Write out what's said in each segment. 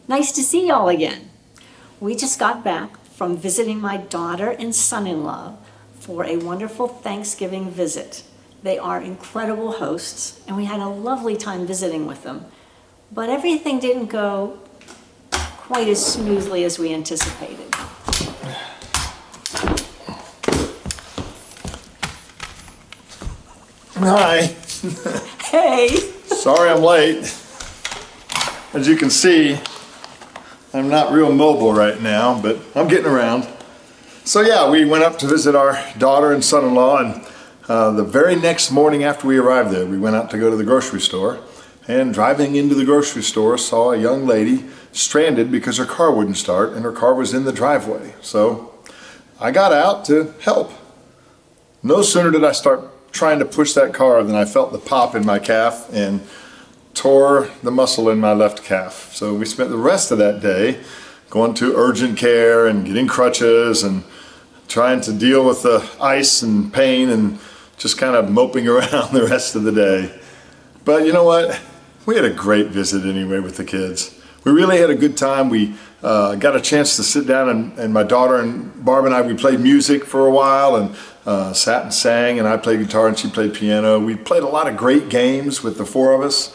Nice to see y'all again. We just got back from visiting my daughter and son-in-law for a wonderful Thanksgiving visit. They are incredible hosts, and we had a lovely time visiting with them. But everything didn't go quite as smoothly as we anticipated. Hi. Hey! Sorry I'm late. As you can see, I'm not real mobile right now, but I'm getting around. So yeah, we went up to visit our daughter and son-in-law, and the very next morning after we arrived there, we went out to go to the grocery store. And driving into the grocery store, saw a young lady stranded because her car wouldn't start, and her car was in the driveway. So I got out to help. No sooner did I start trying to push that car than I felt the pop in my calf and tore the muscle in my left calf. So we spent the rest of that day going to urgent care and getting crutches and trying to deal with the ice and pain and just kind of moping around the rest of the day. But you know what? We had a great visit anyway with the kids. We really had a good time. We got a chance to sit down, and my daughter and Barb and I, we played music for a while and sat and sang, and I played guitar and she played piano. We played a lot of great games with the four of us.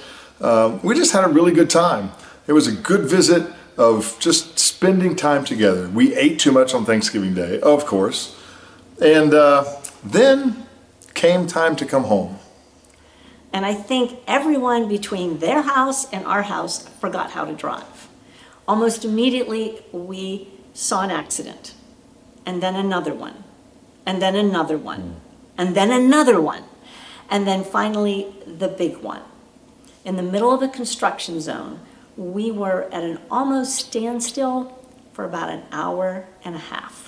We just had a really good time. It was a good visit of just spending time together. We ate too much on Thanksgiving Day, of course. And then came time to come home. And I think everyone between their house and our house forgot how to drive. Almost immediately, we saw an accident, and then another one, and then another one, and then another one, and then finally the big one. In the middle of a construction zone, we were at an almost standstill for about an hour and a half.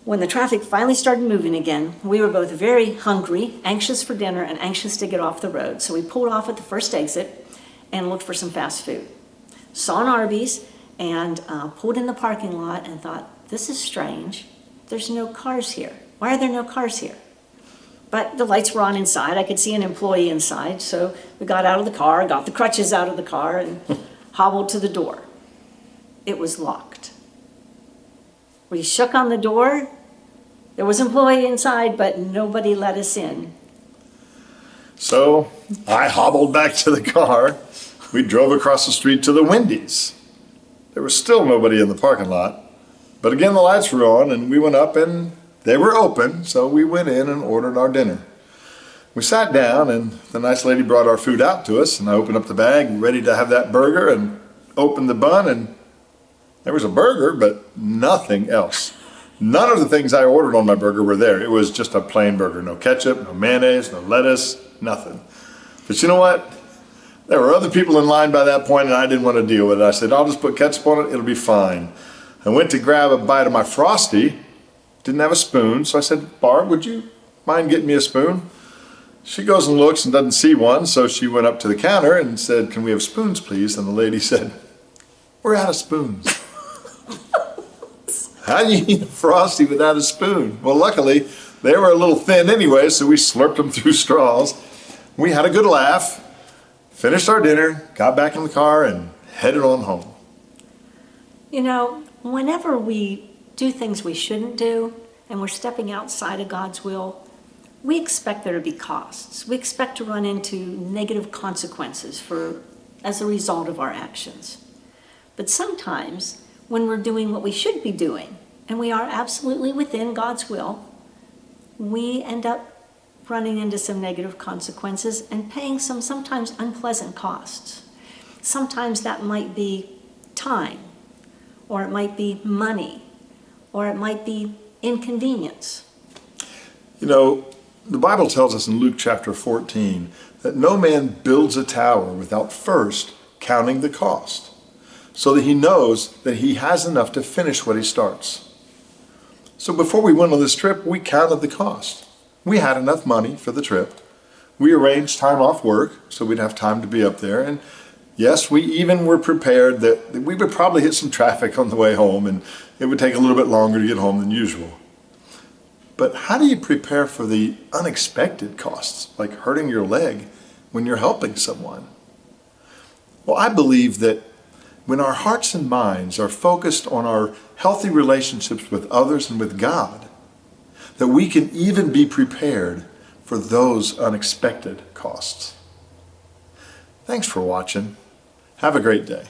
When the traffic finally started moving again, we were both very hungry, anxious for dinner, and anxious to get off the road. So we pulled off at the first exit and looked for some fast food. Saw an Arby's and pulled in the parking lot and thought, this is strange. There's no cars here. Why are there no cars here? But the lights were on inside. I could see an employee inside. So we got out of the car, got the crutches out of the car, and hobbled to the door. It was locked. We shook on the door. There was an employee inside, but nobody let us in. So I hobbled back to the car. We drove across the street to the Wendy's. There was still nobody in the parking lot. But again, the lights were on, and we went up, and they were open, so we went in and ordered our dinner. We sat down, and the nice lady brought our food out to us, and I opened up the bag, ready to have that burger, and opened the bun, and there was a burger, but nothing else. None of the things I ordered on my burger were there. It was just a plain burger. No ketchup, no mayonnaise, no lettuce, nothing. But you know what? There were other people in line by that point, and I didn't want to deal with it. I said, I'll just put ketchup on it. It'll be fine. I went to grab a bite of my Frosty. Didn't have a spoon, so I said, Barb, would you mind getting me a spoon? She goes and looks and doesn't see one, so she went up to the counter and said, can we have spoons, please? And the lady said, we're out of spoons. How do you eat a Frosty without a spoon? Well, luckily, they were a little thin anyway, so we slurped them through straws. We had a good laugh, finished our dinner, got back in the car, and headed on home. You know, whenever we do things we shouldn't do, and we're stepping outside of God's will, we expect there to be costs. We expect to run into negative consequences as a result of our actions. But sometimes, when we're doing what we should be doing, and we are absolutely within God's will, we end up running into some negative consequences and paying some sometimes unpleasant costs. Sometimes that might be time, or it might be money, or it might be inconvenience. You know, the Bible tells us in Luke chapter 14 that no man builds a tower without first counting the cost, so that he knows that he has enough to finish what he starts. So before we went on this trip, we counted the cost. We had enough money for the trip. We arranged time off work so we'd have time to be up there. And yes, we even were prepared that we would probably hit some traffic on the way home and it would take a little bit longer to get home than usual. But how do you prepare for the unexpected costs, like hurting your leg when you're helping someone? Well, I believe that when our hearts and minds are focused on our healthy relationships with others and with God, that we can even be prepared for those unexpected costs. Thanks for watching. Have a great day.